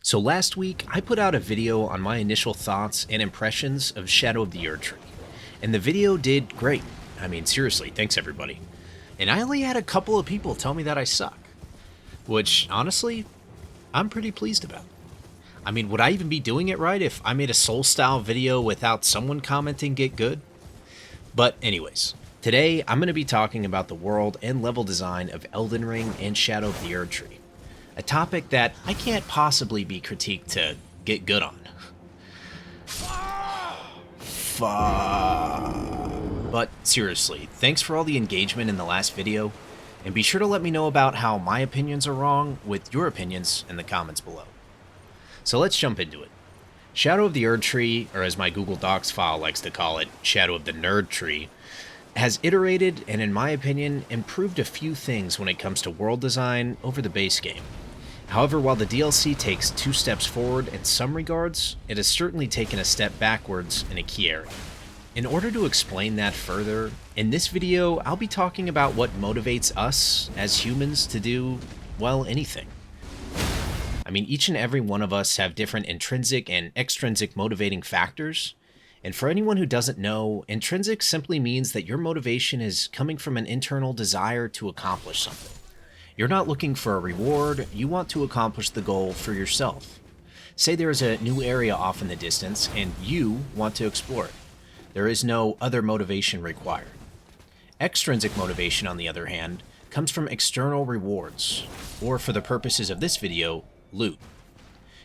So last week, I put out a video on my initial thoughts and impressions of Shadow of the Erdtree, and the video did great. I mean, seriously, thanks everybody. And I only had a couple of people tell me that I suck, which, honestly, I'm pretty pleased about. I mean, would I even be doing it right if I made a Soul-style video without someone commenting get good? But anyways, today I'm going to be talking about the world and level design of Elden Ring and Shadow of the Erdtree. A topic that I can't possibly be critiqued to get good on. Fuck. But seriously, thanks for all the engagement in the last video, and be sure to let me know about how my opinions are wrong with your opinions in the comments below. So let's jump into it. Shadow of the Erdtree, or as my Google Docs file likes to call it, Shadow of the Nerdtree, has iterated and, in my opinion, improved a few things when it comes to world design over the base game. However, while the DLC takes 2 steps forward in some regards, it has certainly taken a step backwards in a key area. In order to explain that further, in this video I'll be talking about what motivates us as humans to do, well, anything. I mean, each and every one of us have different intrinsic and extrinsic motivating factors, and for anyone who doesn't know, intrinsic simply means that your motivation is coming from an internal desire to accomplish something. You're not looking for a reward, you want to accomplish the goal for yourself. Say there is a new area off in the distance, and you want to explore it. There is no other motivation required. Extrinsic motivation, on the other hand, comes from external rewards, or for the purposes of this video, loot.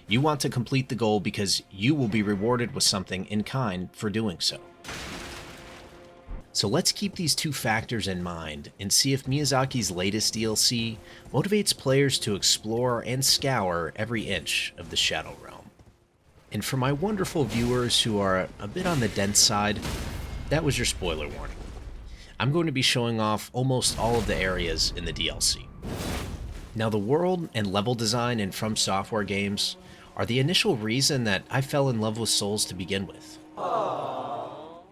You want to complete the goal because you will be rewarded with something in kind for doing so. So let's keep these two factors in mind and see if Miyazaki's latest DLC motivates players to explore and scour every inch of the Shadow Realm. And for my wonderful viewers who are a bit on the dense side, that was your spoiler warning. I'm going to be showing off almost all of the areas in the DLC. Now, the world and level design in From Software games are the initial reason that I fell in love with Souls to begin with.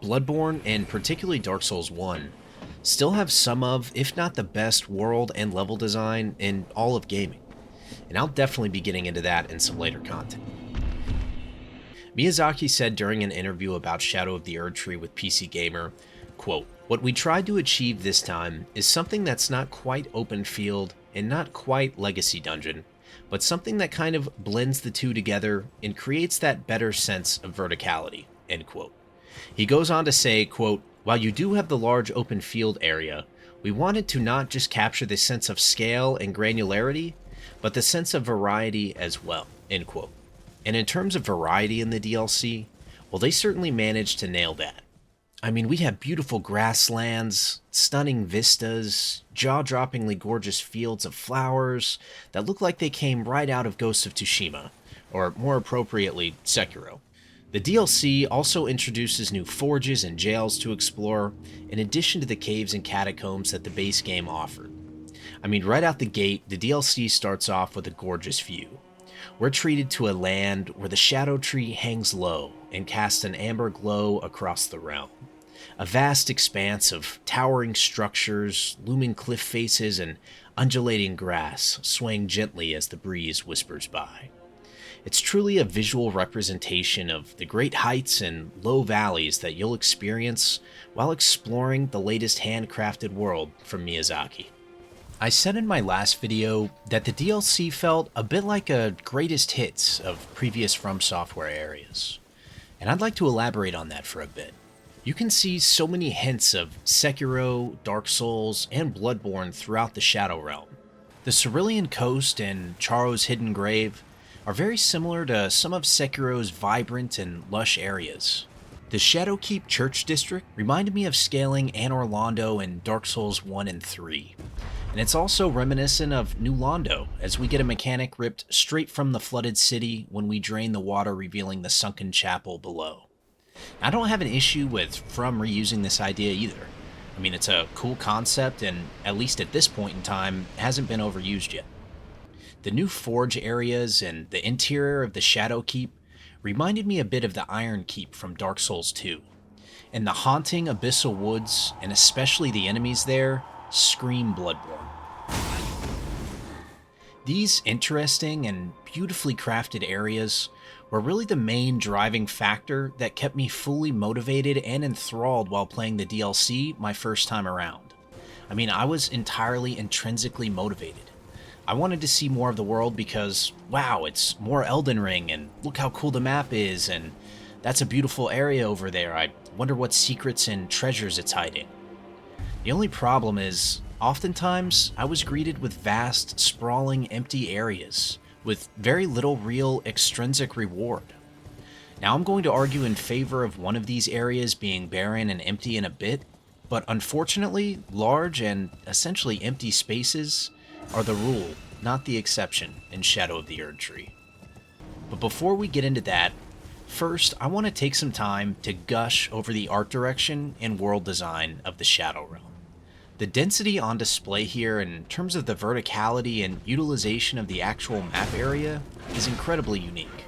Bloodborne, and particularly Dark Souls 1, still have some of, if not the best, world and level design in all of gaming, and I'll definitely be getting into that in some later content. Miyazaki said during an interview about Shadow of the Erdtree with PC Gamer, quote, "What we tried to achieve this time is something that's not quite open field and not quite legacy dungeon, but something that kind of blends the two together and creates that better sense of verticality," end quote. He goes on to say, quote, "While you do have the large open field area, we wanted to not just capture the sense of scale and granularity, but the sense of variety as well," end quote. And in terms of variety in the DLC, well, they certainly managed to nail that. I mean, we have beautiful grasslands, stunning vistas, jaw-droppingly gorgeous fields of flowers that look like they came right out of Ghost of Tsushima, or more appropriately, Sekiro. The DLC also introduces new forges and jails to explore, in addition to the caves and catacombs that the base game offered. I mean, right out the gate, the DLC starts off with a gorgeous view. We're treated to a land where the Shadow Tree hangs low and casts an amber glow across the realm. A vast expanse of towering structures, looming cliff faces, and undulating grass swaying gently as the breeze whispers by. It's truly a visual representation of the great heights and low valleys that you'll experience while exploring the latest handcrafted world from Miyazaki. I said in my last video that the DLC felt a bit like a greatest hits of previous From Software areas, and I'd like to elaborate on that for a bit. You can see so many hints of Sekiro, Dark Souls, and Bloodborne throughout the Shadow Realm. The Cerulean Coast and Charo's Hidden Grave are very similar to some of Sekiro's vibrant and lush areas. The Shadowkeep Church District reminded me of scaling Anor Londo in Dark Souls 1 and 3, and it's also reminiscent of New Londo, as we get a mechanic ripped straight from the flooded city when we drain the water, revealing the sunken chapel below. I don't have an issue with From reusing this idea either. I mean, it's a cool concept, and at least at this point in time, hasn't been overused yet. The new forge areas and the interior of the Shadowkeep reminded me a bit of the Iron Keep from Dark Souls 2, and the haunting abyssal woods, and especially the enemies there, scream Bloodborne. These interesting and beautifully crafted areas were really the main driving factor that kept me fully motivated and enthralled while playing the DLC my first time around. I mean, I was entirely intrinsically motivated. I wanted to see more of the world because, wow, it's more Elden Ring, and look how cool the map is, and that's a beautiful area over there. I wonder what secrets and treasures it's hiding. The only problem is, oftentimes, I was greeted with vast, sprawling, empty areas, with very little real extrinsic reward. Now I'm going to argue in favor of one of these areas being barren and empty in a bit, but unfortunately, large and essentially empty spaces are the rule, not the exception, in Shadow of the Erdtree. But before we get into that, first I want to take some time to gush over the art direction and world design of the Shadow Realm. The density on display here in terms of the verticality and utilization of the actual map area is incredibly unique.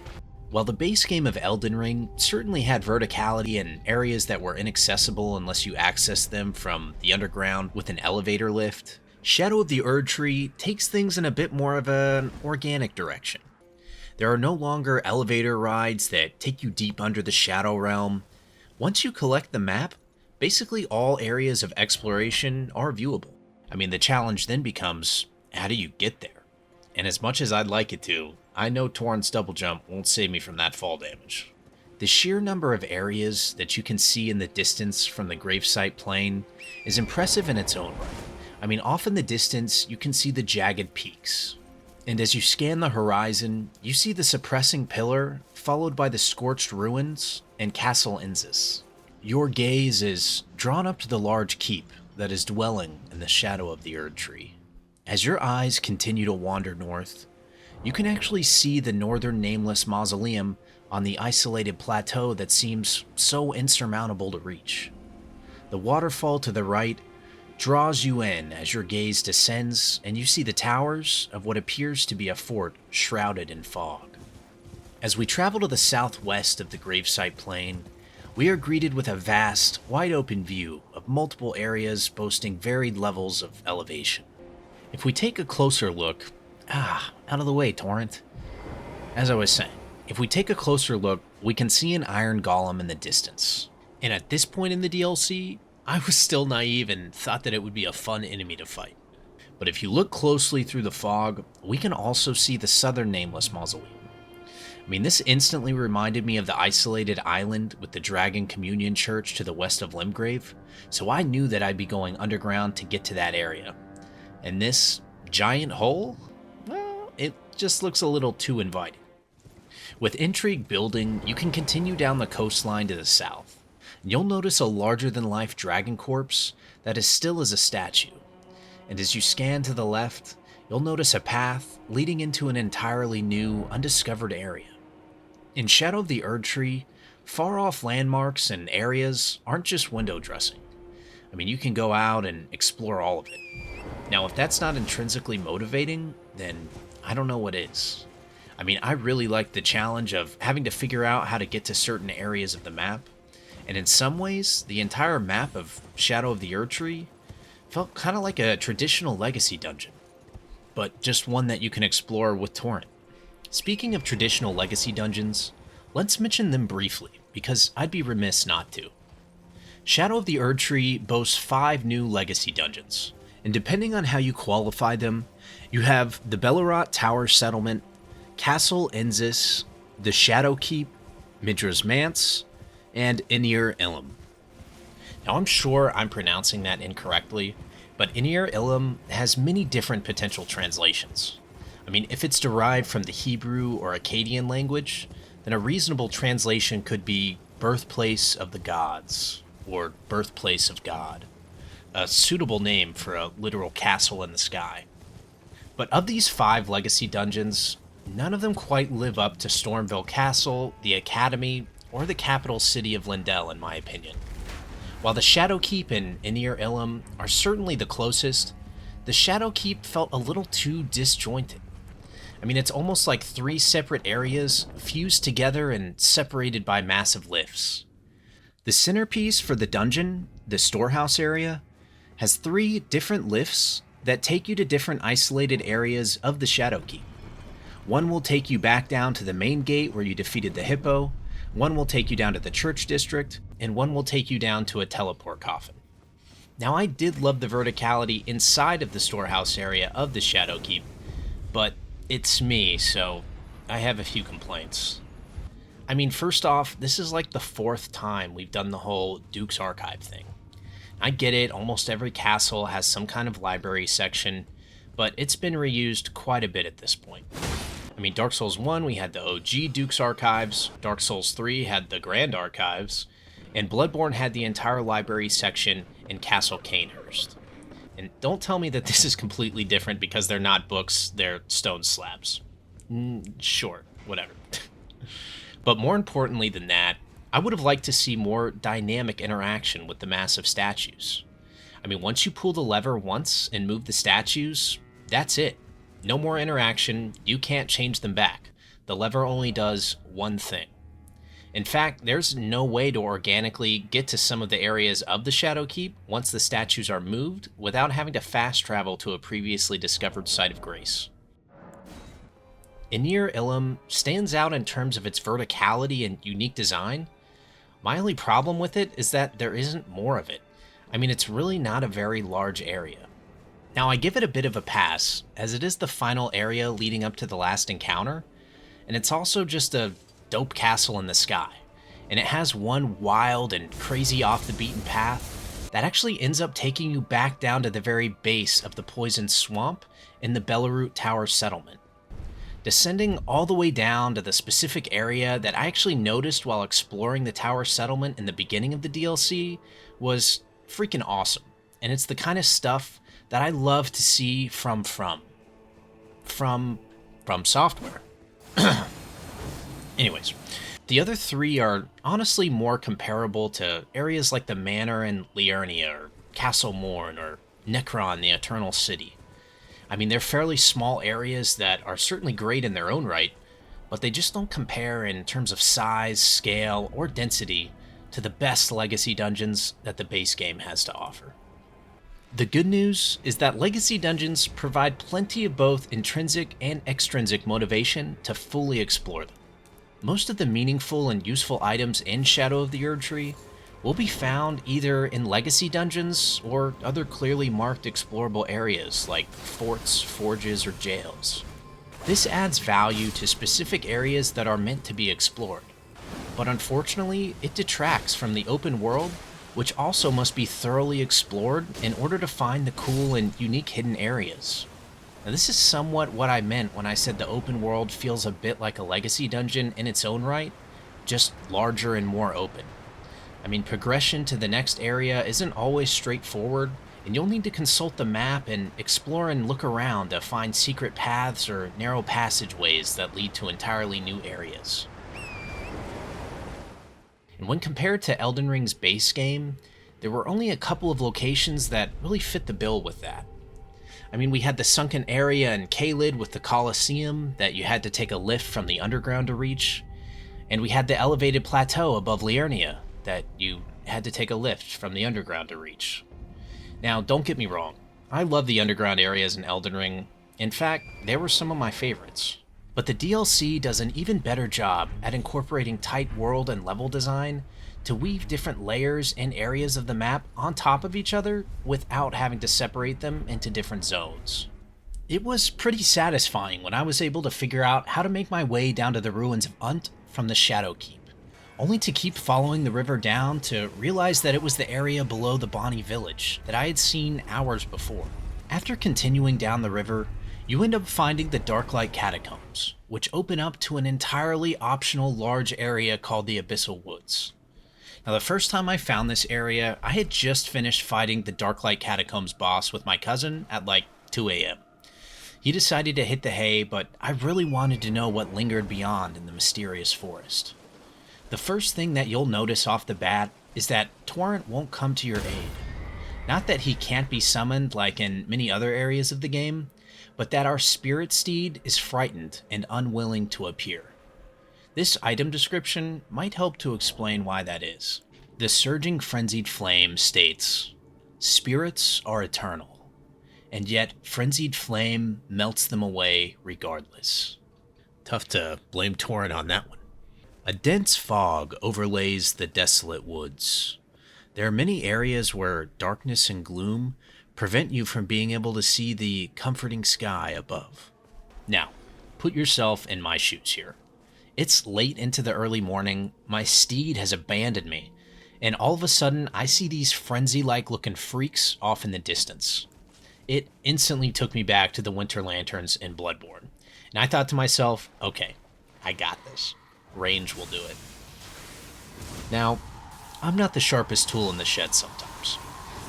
While the base game of Elden Ring certainly had verticality and areas that were inaccessible unless you accessed them from the underground with an elevator lift, Shadow of the Erdtree takes things in a bit more of an organic direction. There are no longer elevator rides that take you deep under the Shadow Realm. Once you collect the map, basically all areas of exploration are viewable. I mean, the challenge then becomes, how do you get there? And as much as I'd like it to, I know Torrent's double jump won't save me from that fall damage. The sheer number of areas that you can see in the distance from the gravesite plain is impressive in its own right. I mean, off in the distance, you can see the jagged peaks. And as you scan the horizon, you see the suppressing pillar, followed by the scorched ruins and Castle Inzis. Your gaze is drawn up to the large keep that is dwelling in the shadow of the Erdtree. As your eyes continue to wander north, you can actually see the northern nameless mausoleum on the isolated plateau that seems so insurmountable to reach. The waterfall to the right draws you in as your gaze descends and you see the towers of what appears to be a fort shrouded in fog. As we travel to the southwest of the gravesite plain, we are greeted with a vast, wide-open view of multiple areas boasting varied levels of elevation. If we take a closer look... out of the way, Torrent. As I was saying, if we take a closer look, we can see an iron golem in the distance. And at this point in the DLC, I was still naive and thought that it would be a fun enemy to fight. But if you look closely through the fog, we can also see the southern nameless mausoleum. I mean, this instantly reminded me of the isolated island with the Dragon Communion Church to the west of Limgrave, so I knew that I'd be going underground to get to that area. And this giant hole? Well, it just looks a little too inviting. With intrigue building, you can continue down the coastline to the south. You'll notice a larger-than-life dragon corpse that is still as a statue. And as you scan to the left, you'll notice a path leading into an entirely new, undiscovered area. In Shadow of the Erdtree, far-off landmarks and areas aren't just window dressing. I mean, you can go out and explore all of it. Now, if that's not intrinsically motivating, then I don't know what is. I mean, I really like the challenge of having to figure out how to get to certain areas of the map, and in some ways, the entire map of Shadow of the Erdtree felt kind of like a traditional legacy dungeon, but just one that you can explore with Torrent. Speaking of traditional legacy dungeons, let's mention them briefly, because I'd be remiss not to. Shadow of the Erdtree boasts 5 new legacy dungeons, and depending on how you qualify them, you have the Bellerot Tower Settlement, Castle Inzis, the Shadow Keep, Midra's Manse, and Inir Ilum. Now I'm sure I'm pronouncing that incorrectly, but Inir Ilum has many different potential translations. I mean, if it's derived from the Hebrew or Akkadian language, then a reasonable translation could be Birthplace of the Gods, or Birthplace of God, a suitable name for a literal castle in the sky. But of these 5 legacy dungeons, none of them quite live up to Stormville Castle, the Academy, or the capital city of Lindell, in my opinion. While the Shadow Keep and Inir Ilum are certainly the closest, the Shadow Keep felt a little too disjointed. I mean, it's almost like 3 separate areas fused together and separated by massive lifts. The centerpiece for the dungeon, the storehouse area, has 3 different lifts that take you to different isolated areas of the Shadowkeep. One will take you back down to the main gate where you defeated the hippo, one will take you down to the church district, and one will take you down to a teleport coffin. Now, I did love the verticality inside of the storehouse area of the Shadowkeep, but it's me, so I have a few complaints. I mean, first off, this is like the 4th time we've done the whole Duke's Archive thing. I get it, almost every castle has some kind of library section, but it's been reused quite a bit at this point. I mean, Dark Souls 1, we had the OG Duke's Archives, Dark Souls 3 had the Grand Archives, and Bloodborne had the entire library section in Castle Cainhurst. And don't tell me that this is completely different because they're not books, they're stone slabs. Sure, whatever. But more importantly than that, I would have liked to see more dynamic interaction with the massive statues. I mean, once you pull the lever once and move the statues, that's it. No more interaction, you can't change them back. The lever only does one thing. In fact, there's no way to organically get to some of the areas of the Shadowkeep once the statues are moved without having to fast travel to a previously discovered site of grace. Anir Ilum stands out in terms of its verticality and unique design. My only problem with it is that there isn't more of it. I mean, it's really not a very large area. Now, I give it a bit of a pass, as it is the final area leading up to the last encounter, and it's also just a dope castle in the sky, and it has one wild and crazy off-the-beaten path that actually ends up taking you back down to the very base of the poisoned swamp in the Belarut Tower settlement. Descending all the way down to the specific area that I actually noticed while exploring the tower settlement in the beginning of the DLC was freaking awesome, and it's the kind of stuff that I love to see from Software. Anyways, the other 3 are honestly more comparable to areas like the Manor in Liurnia, or Castle Morn, or Necron, the Eternal City. I mean, they're fairly small areas that are certainly great in their own right, but they just don't compare in terms of size, scale, or density to the best Legacy dungeons that the base game has to offer. The good news is that Legacy dungeons provide plenty of both intrinsic and extrinsic motivation to fully explore them. Most of the meaningful and useful items in Shadow of the Erdtree will be found either in Legacy dungeons or other clearly marked explorable areas like forts, forges, or jails. This adds value to specific areas that are meant to be explored, but unfortunately it detracts from the open world, which also must be thoroughly explored in order to find the cool and unique hidden areas. Now, this is somewhat what I meant when I said the open world feels a bit like a Legacy dungeon in its own right, just larger and more open. I mean, progression to the next area isn't always straightforward, and you'll need to consult the map and explore and look around to find secret paths or narrow passageways that lead to entirely new areas. And when compared to Elden Ring's base game, there were only a couple of locations that really fit the bill with that. I mean, we had the sunken area in Caelid with the Colosseum that you had to take a lift from the underground to reach, and we had the elevated plateau above Liurnia that you had to take a lift from the underground to reach. Now, don't get me wrong, I love the underground areas in Elden Ring. In fact, they were some of my favorites. But the DLC does an even better job at incorporating tight world and level design to weave different layers and areas of the map on top of each other without having to separate them into different zones. It was pretty satisfying when I was able to figure out how to make my way down to the ruins of Unt from the Shadowkeep, only to keep following the river down to realize that it was the area below the Bonnie village that I had seen hours before. After continuing down the river, you end up finding the Darklight Catacombs, which open up to an entirely optional large area called the Abyssal Woods. Now, the first time I found this area, I had just finished fighting the Darklight Catacombs boss with my cousin at like 2 a.m. He decided to hit the hay, but I really wanted to know what lingered beyond in the mysterious forest. The first thing that you'll notice off the bat is that Torrent won't come to your aid. Not that he can't be summoned like in many other areas of the game, but that our spirit steed is frightened and unwilling to appear. This item description might help to explain why that is. The Surging Frenzied Flame states, "Spirits are eternal. and yet frenzied flame melts them away regardless. Tough to blame Torrent on that one. A dense fog overlays the desolate woods. There are many areas where darkness and gloom prevent you from being able to see the comforting sky above. Now, put yourself in my shoes here. It's late into the early morning, my steed has abandoned me, and all of a sudden I see these frenzy-like looking freaks off in the distance. It instantly took me back to the Winter Lanterns in Bloodborne, and I thought to myself, okay, I got this. Range will do it. Now, I'm not the sharpest tool in the shed sometimes,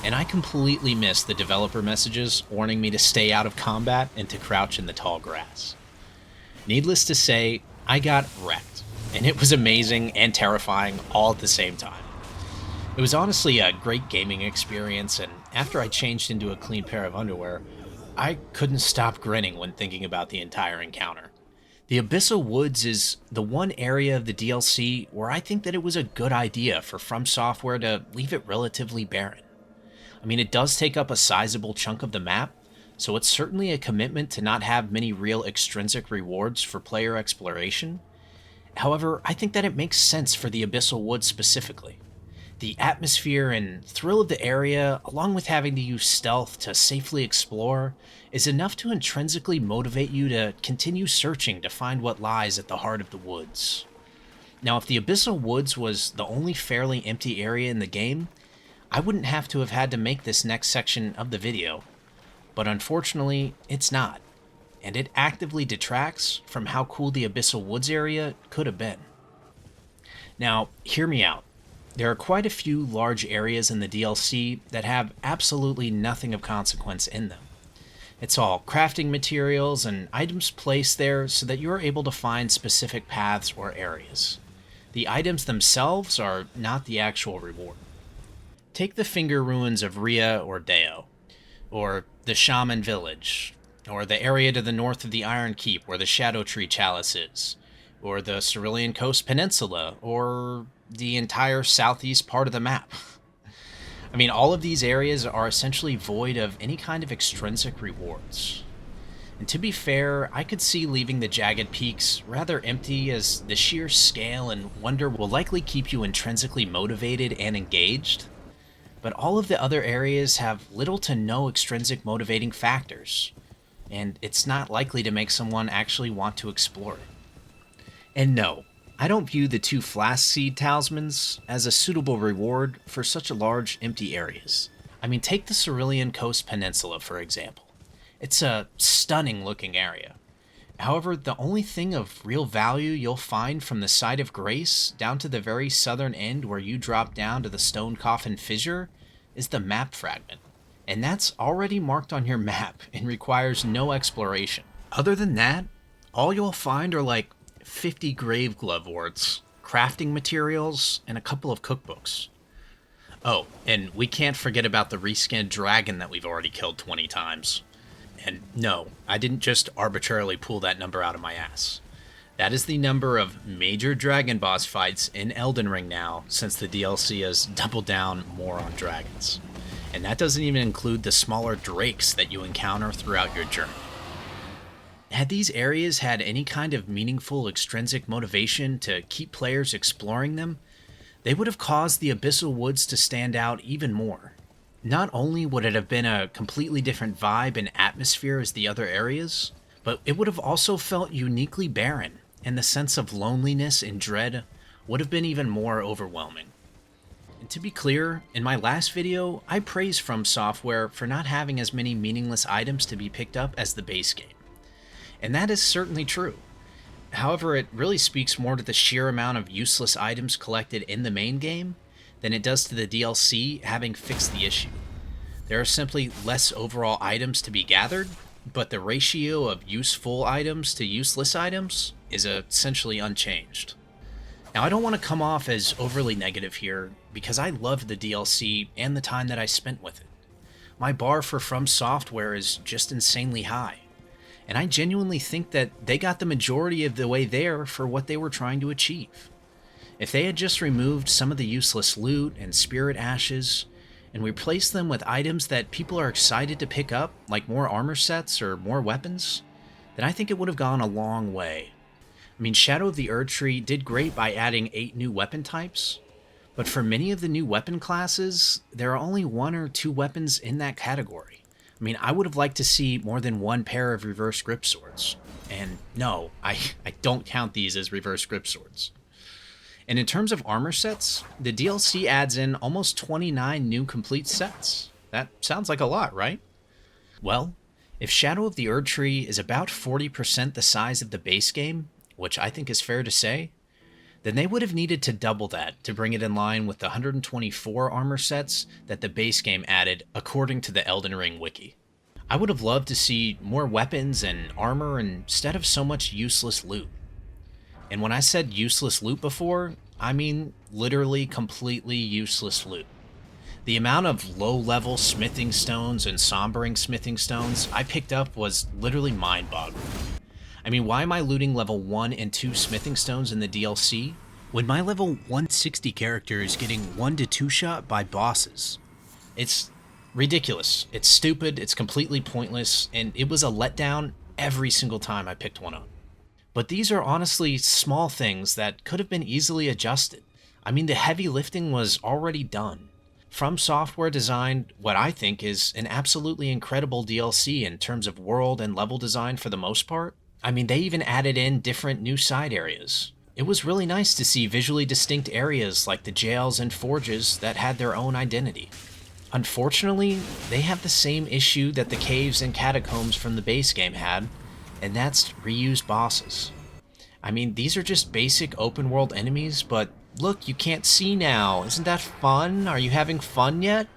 and I completely missed the developer messages warning me to stay out of combat and to crouch in the tall grass. Needless to say, I got wrecked, and it was amazing and terrifying all at the same time. It was honestly a great gaming experience, and after I changed into a clean pair of underwear, I couldn't stop grinning when thinking about the entire encounter. The Abyssal Woods is the one area of the DLC where I think that it was a good idea for From Software to leave it relatively barren. I mean, it does take up a sizable chunk of the map, so it's certainly a commitment to not have many real extrinsic rewards for player exploration. However, I think that it makes sense for the Abyssal Woods specifically. The atmosphere and thrill of the area, along with having to use stealth to safely explore, is enough to intrinsically motivate you to continue searching to find what lies at the heart of the woods. Now, if the Abyssal Woods was the only fairly empty area in the game, I wouldn't have to have had to make this next section of the video. But unfortunately, it's not, and it actively detracts from how cool the Abyssal Woods area could have been. Now, hear me out. There are quite a few large areas in the DLC that have absolutely nothing of consequence in them. It's all crafting materials and items placed there so that you're able to find specific paths or areas. The items themselves are not the actual reward. Take the finger ruins of Rhea or Deo, or the Shaman Village, or the area to the north of the Iron Keep where the Erdtree Chalice is, or the Cerulean Coast Peninsula, or the entire southeast part of the map. I mean, all of these areas are essentially void of any kind of extrinsic rewards. And to be fair, I could see leaving the jagged peaks rather empty, as the sheer scale and wonder will likely keep you intrinsically motivated and engaged. But all of the other areas have little to no extrinsic motivating factors, and it's not likely to make someone actually want to explore it. And no, I don't view the 2 flask seed talismans as a suitable reward for such large empty areas. I mean, take the Cerulean Coast Peninsula for example. It's a stunning looking area. However, the only thing of real value you'll find from the Site of Grace down to the very southern end where you drop down to the Stone Coffin Fissure is the map fragment. And that's already marked on your map and requires no exploration. Other than that, all you'll find are like 50 grave glove warts, crafting materials, and a couple of cookbooks. Oh, and we can't forget about the reskinned dragon that we've already killed 20 times. And no, I didn't just arbitrarily pull that number out of my ass. That is the number of major dragon boss fights in Elden Ring now, since the DLC has doubled down more on dragons. And that doesn't even include the smaller drakes that you encounter throughout your journey. Had these areas had any kind of meaningful extrinsic motivation to keep players exploring them, they would have caused the Abyssal Woods to stand out even more. Not only would it have been a completely different vibe and atmosphere as the other areas, but it would have also felt uniquely barren, and the sense of loneliness and dread would have been even more overwhelming. And to be clear, in my last video, I praised From Software for not having as many meaningless items to be picked up as the base game. And that is certainly true. However, it really speaks more to the sheer amount of useless items collected in the main game than it does to the DLC having fixed the issue. There are simply less overall items to be gathered, but the ratio of useful items to useless items is essentially unchanged. Now, I don't want to come off as overly negative here, because I loved the DLC and the time that I spent with it. My bar for From Software is just insanely high, and I genuinely think that they got the majority of the way there for what they were trying to achieve. If they had just removed some of the useless loot and spirit ashes, and replace them with items that people are excited to pick up, like more armor sets or more weapons, then I think it would have gone a long way. I mean, Shadow of the Erdtree did great by adding 8 new weapon types, but for many of the new weapon classes, there are only 1 or 2 weapons in that category. I mean, I would have liked to see more than 1 pair of reverse grip swords. And no, I don't count these as reverse grip swords. And in terms of armor sets, the DLC adds in almost 29 new complete sets. That sounds like a lot, right? Well, if Shadow of the Erdtree is about 40% the size of the base game, which I think is fair to say, then they would have needed to double that to bring it in line with the 124 armor sets that the base game added according to the Elden Ring wiki. I would have loved to see more weapons and armor instead of so much useless loot. And when I said useless loot before, I mean literally completely useless loot. The amount of low-level smithing stones and sombering smithing stones I picked up was literally mind-boggling. I mean, why am I looting level 1 and 2 smithing stones in the DLC when my level 160 character is getting 1 to 2 shot by bosses? It's ridiculous. It's stupid, it's completely pointless, and it was a letdown every single time I picked one up. But these are honestly small things that could have been easily adjusted. I mean, the heavy lifting was already done. From Software designed what I think is an absolutely incredible DLC in terms of world and level design for the most part. I mean, they even added in different new side areas. It was really nice to see visually distinct areas like the jails and forges that had their own identity. Unfortunately, they have the same issue that the caves and catacombs from the base game had, and that's reused bosses. I mean, these are just basic open world enemies, but look, you can't see now. Isn't that fun? Are you having fun yet?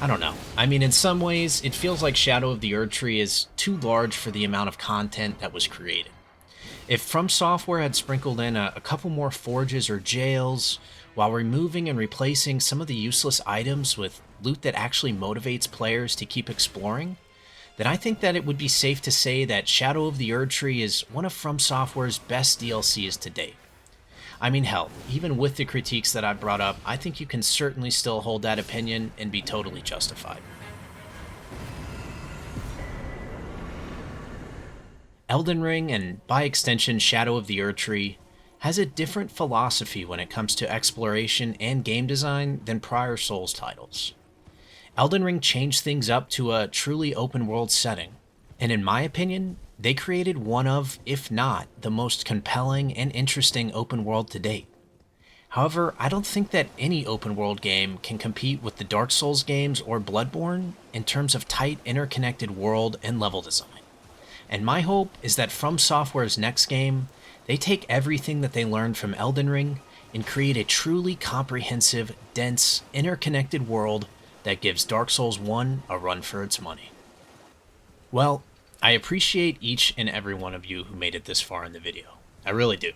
I don't know. I mean, in some ways, it feels like Shadow of the Erdtree is too large for the amount of content that was created. If From Software had sprinkled in a couple more forges or jails, while removing and replacing some of the useless items with loot that actually motivates players to keep exploring, then I think that it would be safe to say that Shadow of the Erdtree is one of From Software's best DLCs to date. I mean, hell, even with the critiques that I brought up, I think you can certainly still hold that opinion and be totally justified. Elden Ring, and by extension Shadow of the Erdtree, has a different philosophy when it comes to exploration and game design than prior Souls titles. Elden Ring changed things up to a truly open-world setting, and in my opinion, they created one of, if not, the most compelling and interesting open world to date. However, I don't think that any open world game can compete with the Dark Souls games or Bloodborne in terms of tight, interconnected world and level design. And my hope is that From Software's next game, they take everything that they learned from Elden Ring and create a truly comprehensive, dense, interconnected world that gives Dark Souls 1 a run for its money. Well, I appreciate each and every one of you who made it this far in the video. I really do.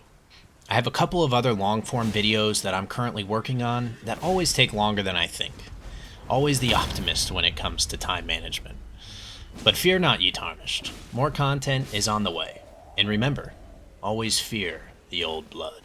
I have a couple of other long-form videos that I'm currently working on that always take longer than I think. Always the optimist when it comes to time management. But fear not, ye tarnished. More content is on the way. And remember, always fear the old blood.